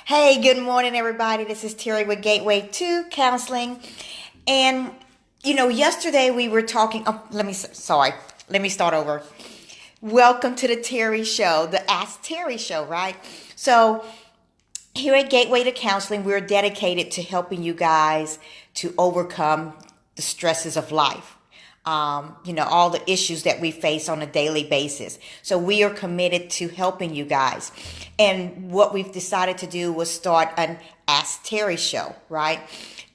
Hey, good morning, everybody. This is Terry with Gateway to Counseling. And, yesterday we were talking. Oh, let me start over. Welcome to the Terry Show, the Ask Terry Show, right? So, here at Gateway to Counseling, we're dedicated to helping you guys to overcome the stresses of life. All the issues that we face on a daily basis. So we are committed to helping you guys. And what we've decided to do was start an Ask Terry show, right?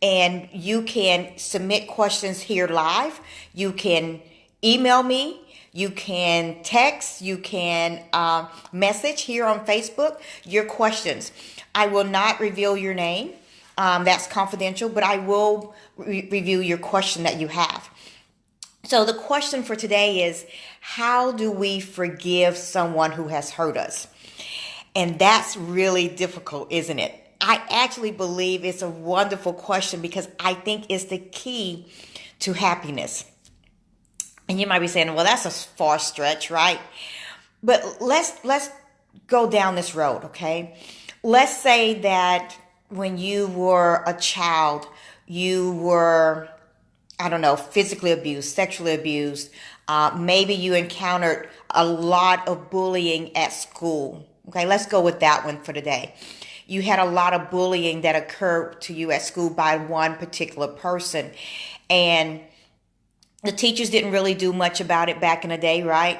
And you can submit questions here live. You can email me. You can text. You can message here on Facebook your questions. I will not reveal your name. That's confidential, but I will review your question that you have. So the question for today is, how do we forgive someone who has hurt us? And that's really difficult, isn't it? I actually believe it's a wonderful question because I think it's the key to happiness. And you might be saying, well, that's a far stretch, right? But let's go down this road, okay? Let's say that when you were a child, you were, I don't know, physically abused, sexually abused. Maybe you encountered a lot of bullying at school. Okay, let's go with that one for today. You had a lot of bullying that occurred to you at school by one particular person. And the teachers didn't really do much about it back in the day, right?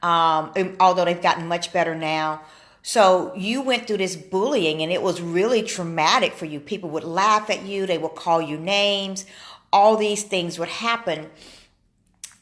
Although they've gotten much better now. So you went through this bullying and it was really traumatic for you. People would laugh at you. They would call you names. All these things would happen.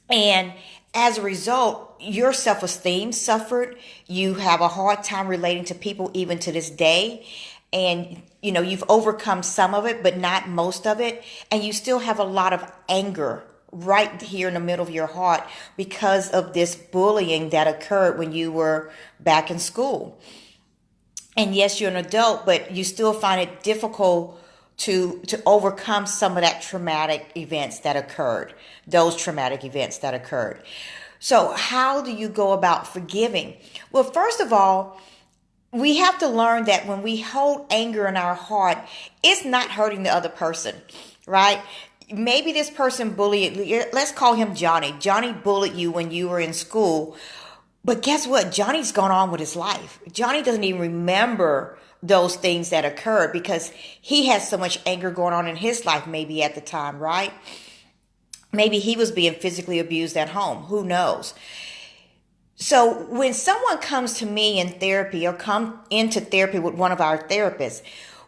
And as a result, your self-esteem suffered. You have a hard time relating to people even to this day. And, you've overcome some of it, but not most of it. And you still have a lot of anger right here in the middle of your heart because of this bullying that occurred when you were back in school. And yes, you're an adult, but you still find it difficult to overcome some of that traumatic events that occurred, those traumatic events that occurred. So how do you go about forgiving? Well, first of all, we have to learn that when we hold anger in our heart, it's not hurting the other person, right? Maybe this person bullied, let's call him Johnny. Johnny bullied you when you were in school. But guess what? Johnny's gone on with his life. Johnny doesn't even remember those things that occurred because he has so much anger going on in his life maybe at the time, right? Maybe he was being physically abused at home. Who knows? So when someone comes to me in therapy or come into therapy with one of our therapists,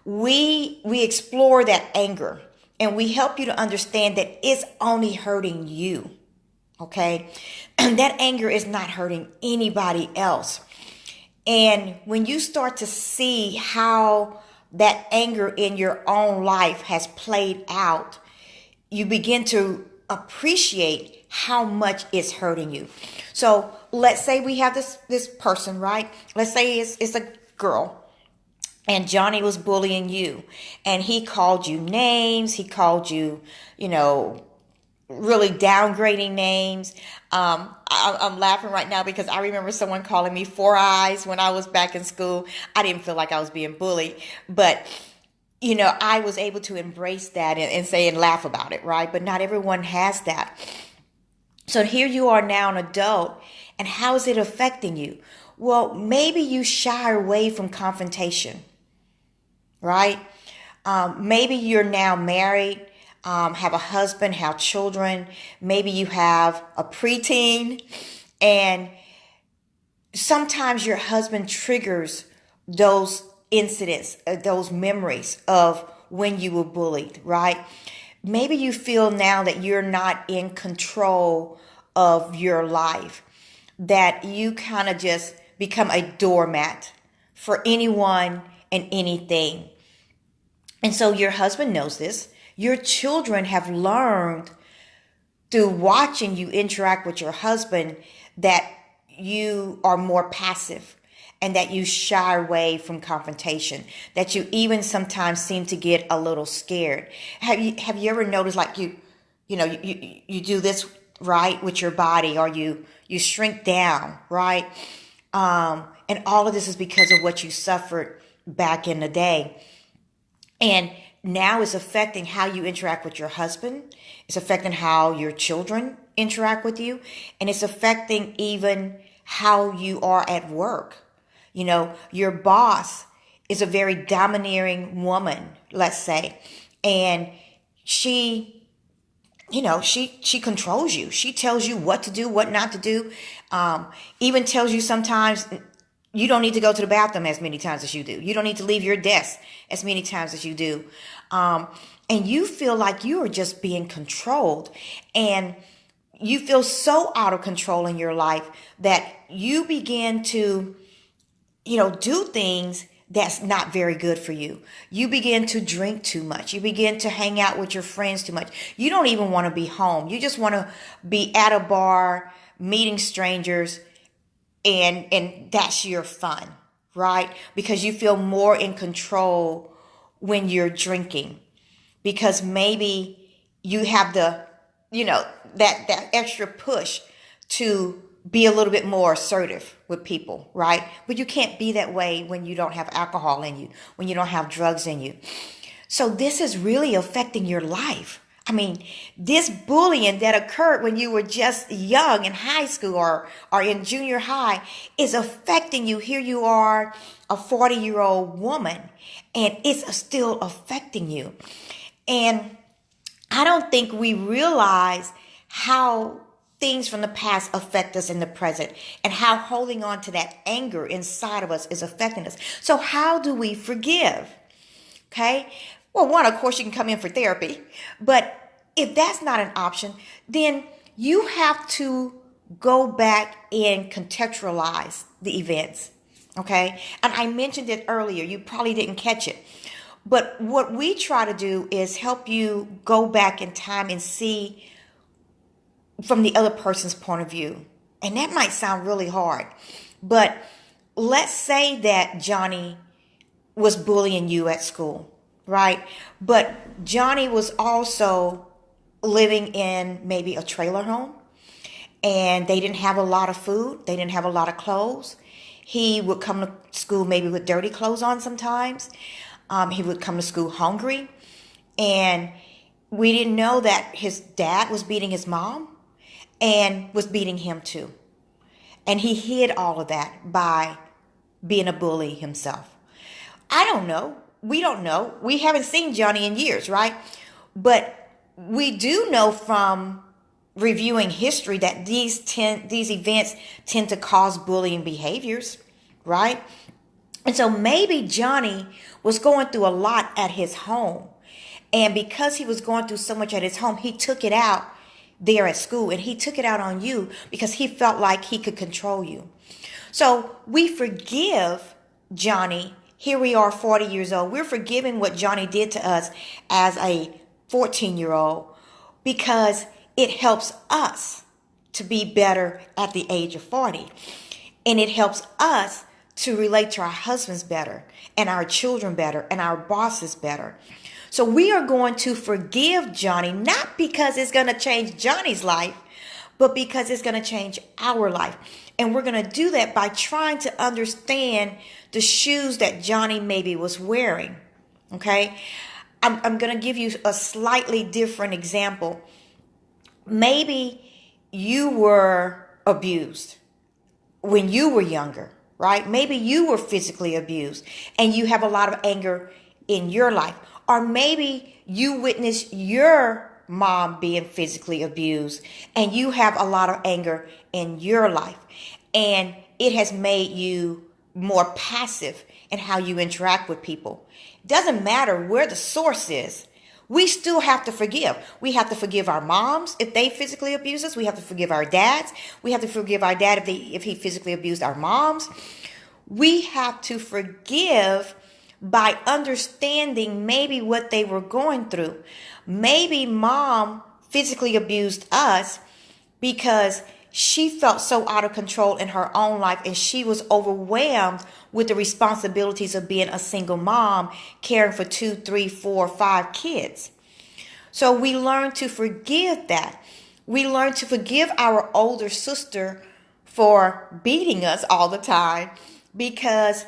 we explore that anger and we help you to understand that it's only hurting you. Okay? And that anger is not hurting anybody else. And when you start to see how that anger in your own life has played out, you begin to appreciate how much it's hurting you. So let's say we have this person, right? Let's say it's a girl. And Johnny was bullying you. And he called you names. He called you, really downgrading names. I'm laughing right now because I remember someone calling me Four Eyes when I was back in school. I didn't feel like I was being bullied, but I was able to embrace that and say and laugh about it, right? But not everyone has that. So here you are now an adult, and how is it affecting you? Well, maybe you shy away from confrontation, right? Maybe you're now married. Have a husband, have children. Maybe you have a preteen, and sometimes your husband triggers those incidents, those memories of when you were bullied, right? Maybe you feel now that you're not in control of your life, that you kind of just become a doormat for anyone and anything. And so your husband knows this. Your children have learned through watching you interact with your husband that you are more passive and that you shy away from confrontation, that you even sometimes seem to get a little scared. Have you ever noticed like you do this, right, with your body, or you shrink down, right? And all of this is because of what you suffered back in the day. And now it's affecting how you interact with your husband. It's affecting how your children interact with you. And it's affecting even how you are at work. You know, your boss is a very domineering woman, let's say. And she, she controls you. She tells you what to do, what not to do. Even tells you sometimes you don't need to go to the bathroom as many times as you do. You don't need to leave your desk as many times as you do. And you feel like you are just being controlled. And you feel so out of control in your life that you begin to, do things that's not very good for you. You begin to drink too much. You begin to hang out with your friends too much. You don't even want to be home. You just want to be at a bar, meeting strangers, and that's your fun, right? Because you feel more in control when you're drinking, because maybe you have the, that extra push to be a little bit more assertive with people, right? But you can't be that way when you don't have alcohol in you, when you don't have drugs in you. So this is really affecting your life. I mean, this bullying that occurred when you were just young in high school or in junior high is affecting you. Here you are, a 40-year-old woman, and it's still affecting you. And I don't think we realize how things from the past affect us in the present and how holding on to that anger inside of us is affecting us. So how do we forgive? Okay. Well, one, of course, you can come in for therapy, but if that's not an option, then you have to go back and contextualize the events. Okay. And I mentioned it earlier. You probably didn't catch it. But what we try to do is help you go back in time and see from the other person's point of view. And that might sound really hard, but let's say that Johnny was bullying you at school, right? But Johnny was also living in maybe a trailer home, and they didn't have a lot of food. They didn't have a lot of clothes. He would come to school maybe with dirty clothes on sometimes. He would come to school hungry, and we didn't know that his dad was beating his mom and was beating him too. And he hid all of that by being a bully himself. I don't know. We don't know. We haven't seen Johnny in years, right? But we do know from reviewing history that these events tend to cause bullying behaviors, right? And so maybe Johnny was going through a lot at his home. And because he was going through so much at his home, he took it out there at school, and he took it out on you because he felt like he could control you. So we forgive Johnny. Here we are, 40 years old. We're forgiving what Johnny did to us as a 14-year-old because it helps us to be better at the age of 40. And it helps us to relate to our husbands better and our children better and our bosses better. So we are going to forgive Johnny, not because it's going to change Johnny's life, but because it's going to change our life. And we're going to do that by trying to understand the shoes that Johnny maybe was wearing. Okay? I'm going to give you a slightly different example. Maybe you were abused when you were younger, right? Maybe you were physically abused and you have a lot of anger in your life. Or maybe you witnessed your mom being physically abused and you have a lot of anger in your life. And it has made you more passive in how you interact with people. It doesn't matter where the source is. We still have to forgive. We have to forgive our moms if they physically abuse us. We have to forgive our dads. We have to forgive our dad if he physically abused our moms. We have to forgive by understanding maybe what they were going through. Maybe mom physically abused us because she felt so out of control in her own life and she was overwhelmed with the responsibilities of being a single mom, caring for 2, 3, 4, 5 kids. So we learn to forgive that. We learn to forgive our older sister for beating us all the time because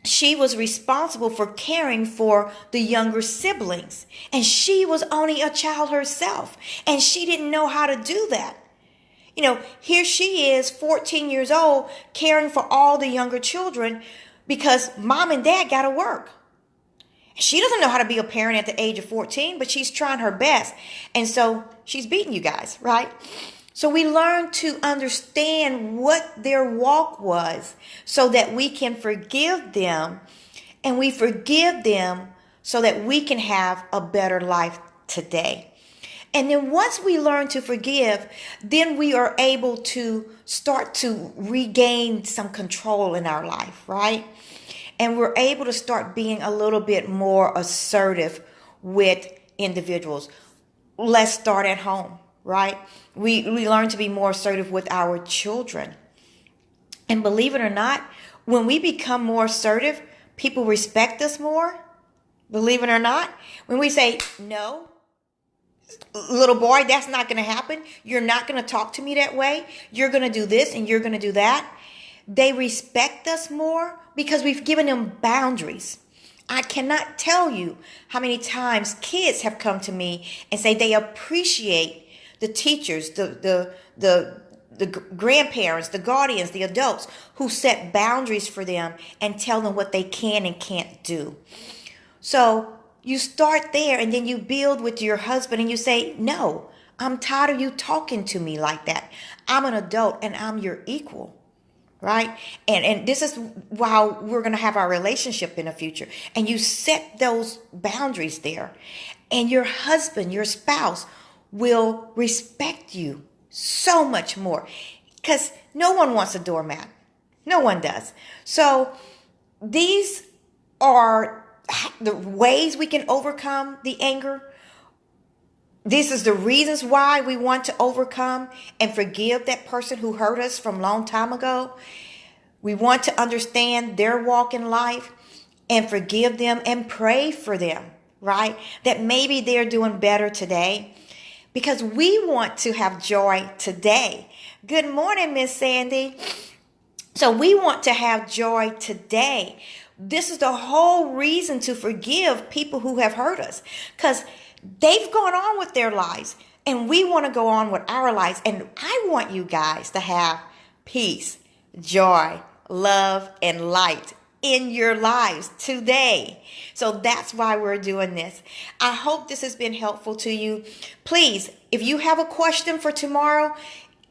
she was responsible for caring for the younger siblings. And she was only a child herself. And she didn't know how to do that. Here she is, 14 years old, caring for all the younger children because mom and dad got to work. She doesn't know how to be a parent at the age of 14, but she's trying her best. And so she's beating you guys, right? So we learn to understand what their walk was so that we can forgive them, and we forgive them so that we can have a better life today. And then once we learn to forgive, then we are able to start to regain some control in our life, right? And we're able to start being a little bit more assertive with individuals. Let's start at home, right? We learn to be more assertive with our children. And believe it or not, when we become more assertive, people respect us more. Believe it or not, when we say, no, little boy, that's not going to happen. You're not going to talk to me that way. You're going to do this and you're going to do that. They respect us more because we've given them boundaries. I cannot tell you how many times kids have come to me and say they appreciate the teachers, the grandparents, the guardians, the adults who set boundaries for them and tell them what they can and can't do. So you start there and then you build with your husband and you say, no, I'm tired of you talking to me like that. I'm an adult and I'm your equal. Right? And this is how we're going to have our relationship in the future. And you set those boundaries there. And your husband, your spouse, will respect you so much more. Because no one wants a doormat. No one does. So these are the ways we can overcome the anger. This is the reasons why we want to overcome and forgive that person who hurt us from a long time ago. We want to understand their walk in life and forgive them and pray for them, right? That maybe they're doing better today because we want to have joy today. Good morning, Miss Sandy. So we want to have joy today. This is the whole reason to forgive people who have hurt us because they've gone on with their lives and we want to go on with our lives. And I want you guys to have peace, joy, love, and light in your lives today. So that's why we're doing this. I hope this has been helpful to you. Please, if you have a question for tomorrow,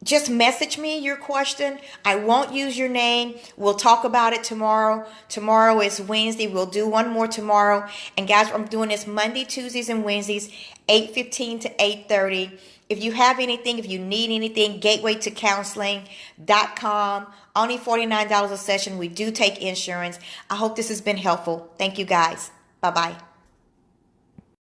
just message me your question. I won't use your name. We'll talk about it tomorrow. Tomorrow is Wednesday. We'll do one more tomorrow. And guys, I'm doing this Monday, Tuesdays, and Wednesdays, 8:15 to 8:30. If you have anything, if you need anything, gatewaytocounseling.com. Only $49 a session. We do take insurance. I hope this has been helpful. Thank you guys. Bye-bye.